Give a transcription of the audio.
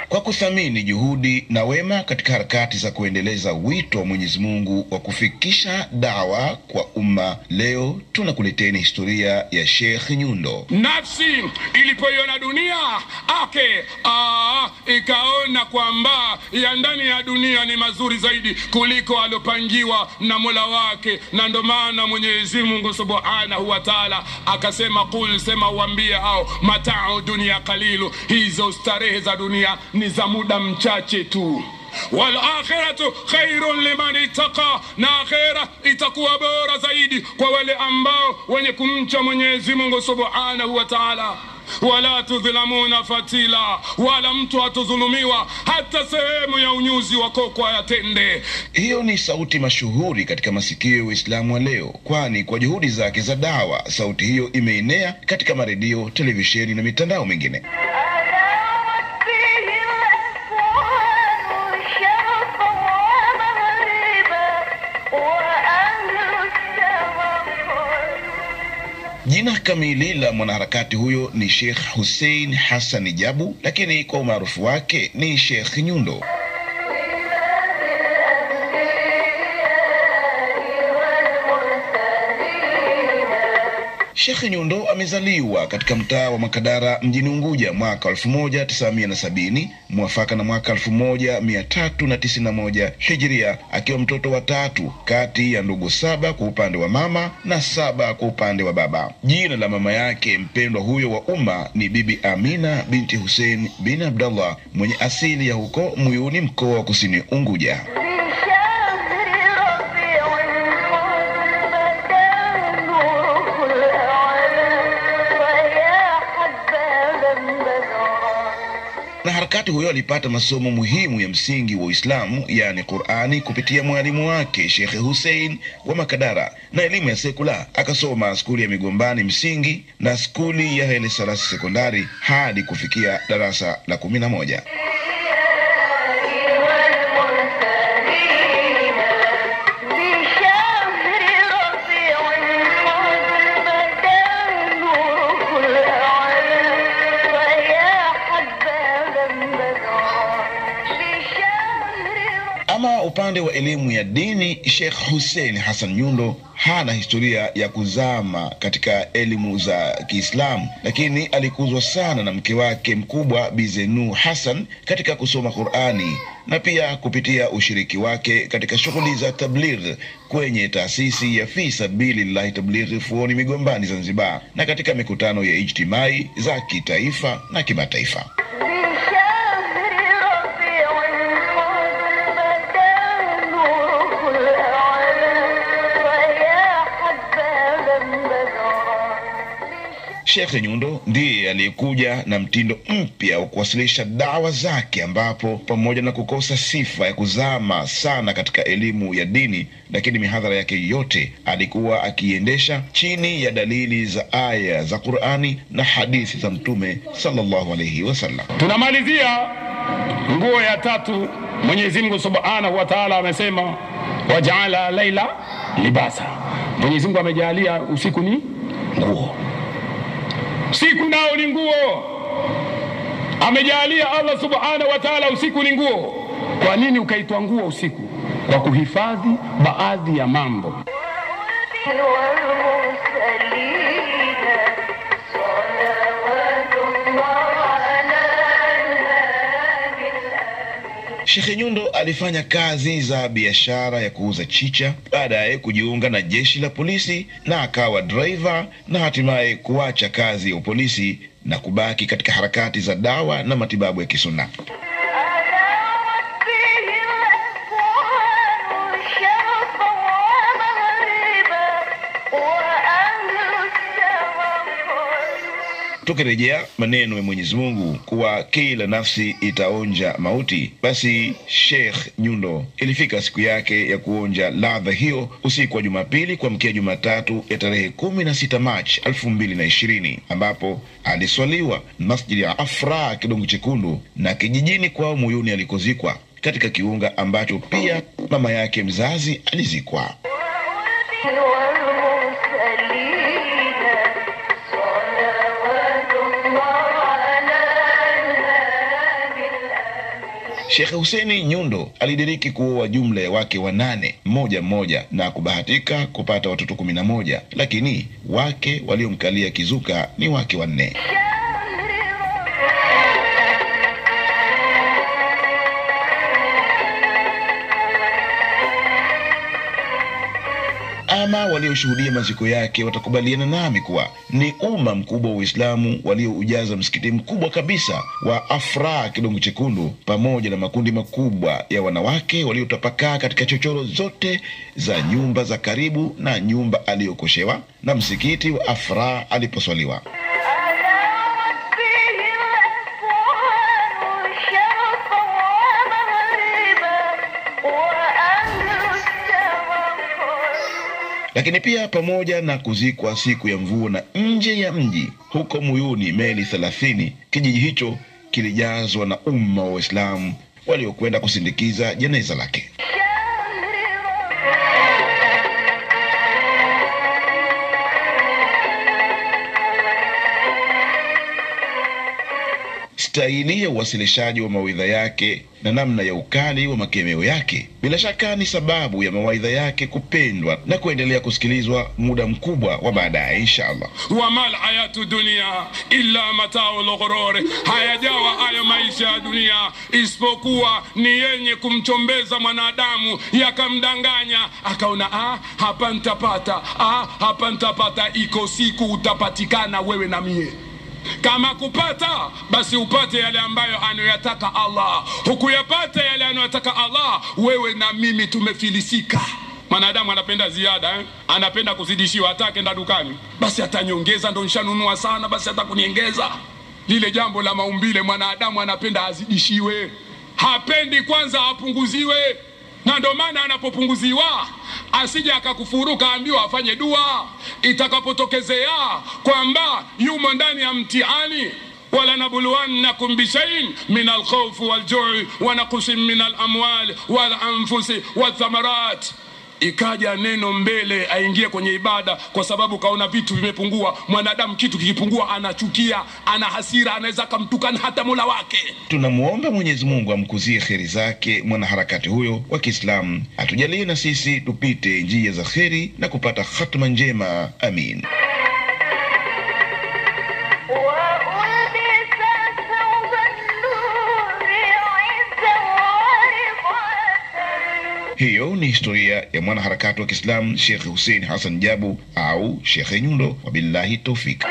Kwa kuthamini juhudi na wema katika harakati za kuendeleza wito wa Mwenyezi Mungu wa kufikisha dawa kwa umma, leo tunakuleteni historia ya Sheikh Nyundo. Nafsi ilipoiona dunia ikaona kwamba ya ndani ya dunia ni mazuri zaidi kuliko alopangiwa na Mola wake, na ndo maana Mwenyezi Mungu Subhanahu wa Ta'ala akasema, qul, sema uambie hao, mata'u dunia qalilu, hizo starehe za dunia ni za muda mchache tu. Wal akhiratu khairun liman ittaqa, na akhira itakuwa bora zaidi kwa wale ambao wenye kumcha Mwenyezi Mungu Subhanahu wa Ta'ala. Wala tudhlamuna fatila, wala mtu atudhulumiwa hata sehemu ya unyuzi wa koko yatende. Hiyo ni sauti mashuhuri katika masikio ya Uislamu wa leo, kwani kwa juhudi zake za dawa sauti hiyo imeenea katika maredio, televisheni na mitandao mingine. Jina kamili la mwanaharakati huyo ni Sheikh Hussein Hassan Jabu, lakini kwa umaarufu wake ni Sheikh Nyundo. Sheikh Nyundo amezaliwa katika mtaa wa Makadara mjini Unguja mwaka 1970 mwafaka na mwaka 1391 Hijria, akiwa mtoto wa tatu kati ya ndugu 7 kwa upande wa mama na 7 kwa upande wa baba. Jina la mama yake mpendwa huyo wa umma ni Bibi Amina binti Hussein bin Abdullah, mwenye asili ya huko Muyuni, mkoa wa Kusini Unguja. Na harakati huyo alipata masomo muhimu ya msingi wa Uislamu, yani Qur'ani, kupitia mwalimu wake Sheikh Hussein wa Makadara, na elimu ya sekula akasoma skuli ya Migombani msingi na skuli ya Haile Selassie sekondari hadi kufikia darasa la 11. Ama upande wa elimu ya dini, Sheikh Hussein Hassan Nyundo hana historia ya kuzama katika elimu za Kiislamu, lakini alikuzwa sana na mke wake mkubwa Bi Zenu Hassan katika kusoma Qur'ani na pia kupitia ushiriki wake katika shughuli za tabligh kwenye taasisi ya Fi Sabilillah Tabligh Fuoni Migombani Zanzibar, na katika mikutano ya ijtimai za kitaifa na kimataifa. Sheikh Nyundo ndiye aliyekuja na mtindo mpya wa kuwasilisha dawa zake, ambapo pamoja na kukosa sifa ya kuzama sana katika elimu ya dini, lakini mihadhara yake yote alikuwa akiendesha chini ya dalili za aya za Qur'ani na hadithi za Mtume sallallahu alayhi wasallam. Tunamalizia nguo ya 3. Mwenyezi Mungu Subhanahu wa Ta'ala amesema, waja'ala laila libasa. Mwenyezi Mungu amejalia usiku ni nguo, siku nao ni nguo. Amejalia Allah Subhanahu wa Ta'ala usiku ni nguo. Kwa nini ukaitwa nguo usiku? Kwa kuhifadhi baadhi ya mambo. Sheikh Nyundo alifanya kazi za biashara ya kuuza chicha, baadaye kujiunga na jeshi la polisi na akawa driver, na hatimaye kuacha kazi ya polisi na kubaki katika harakati za dawa na matibabu ya kisunna. Tukirejea maneno ya Mwenyezi Mungu kuwa kila nafsi itaonja mauti, basi Sheikh Nyundo ilifika siku yake ya kuonja ladha hiyo usiku wa Jumapili kuamkia Jumatatu ya tarehe 16 Machi 2020, ambapo aliswaliwa Masjid ya Afra Kidongo Chekundu na kijijini kwao Muyuni alikozikwa, katika kiunga ambacho pia mama yake mzazi alizikwa. Sheikh Hussein Nyundo alidiriki kuoa jumla ya wake 8 mmoja na kubahatika kupata watoto 11, lakini wake waliomkalia kizuka ni wake 4. Ama walioshuhudia maziko yake watakubaliana nami kuwa ni umma mkubwa wa Uislamu walioujaza msikiti mkubwa kabisa wa Afra Kidongo Chekundu, pamoja na makundi makubwa ya wanawake waliotapakaa katika chochoro zote za nyumba za karibu na nyumba aliyokoshewa na msikiti wa Afra aliposwaliwa. Lakini pia pamoja na kuzikwa siku ya mvua na nje ya mji huko Muyuni Meli 30, kijiji hicho kilijazwa na umma wa Uislamu waliokwenda kusindikiza jeneza lake. Staili ya uwasilishaji wa mawaidha yake na namna ya ukali wa makemeo yake bila shaka ni sababu ya mawaidha yake kupendwa na kuendelea kusikilizwa muda mkubwa wa baadaye inshallah. Wa mal hayatu dunia illa mata'ul ghurur, hayajawa hayo maisha ya dunia isipokuwa ni yenye kumchombeza mwanadamu, yakamdanganya akaona hapa nitapata, iko siku utapatikana wewe na mie. Kama kupata basi upate yale ambayo anayotaka Allah, hukuyapata yale anayotaka Allah, wewe na mimi tumefilisika. Mwanadamu anapenda ziada, anapenda kuzidishiwa. Atake nda dukani, basi atanyongeza, ndo nishanunua sana, basi atakuniongeza. Lile jambo la maumbile, mwanadamu anapenda azidishiwe, hapendi kwanza apunguziwe. Na ndo maana anapopunguziwa asije akakufuruka, ambiwa afanye dua itakapotokezea kwamba yumo ndani ya mtihani. Wala nabluwannakum bishay'in min al-khawf wal-ju'i wa naqsin min al-amwal wal-anfusi wath-thamarat. Ikaja neno mbele aingie kwenye ibada, kwa sababu kaona vitu vimepungua. Mwanadamu kitu kikipungua anachukia, ana hasira, anaweza kumtukana hata Mola wake. Tunamuomba Mwenyezi Mungu amkuzie kheri zake mwanaharakati huyo wa Kiislamu, atujalie na sisi tupite njia za kheri na kupata khatma njema, amin. Hiyo ni historia ya mwanaharakati wa Kiislamu Sheikh Hussein Hassan Jabu au Sheikh Nyundo, wabillahi tawfik.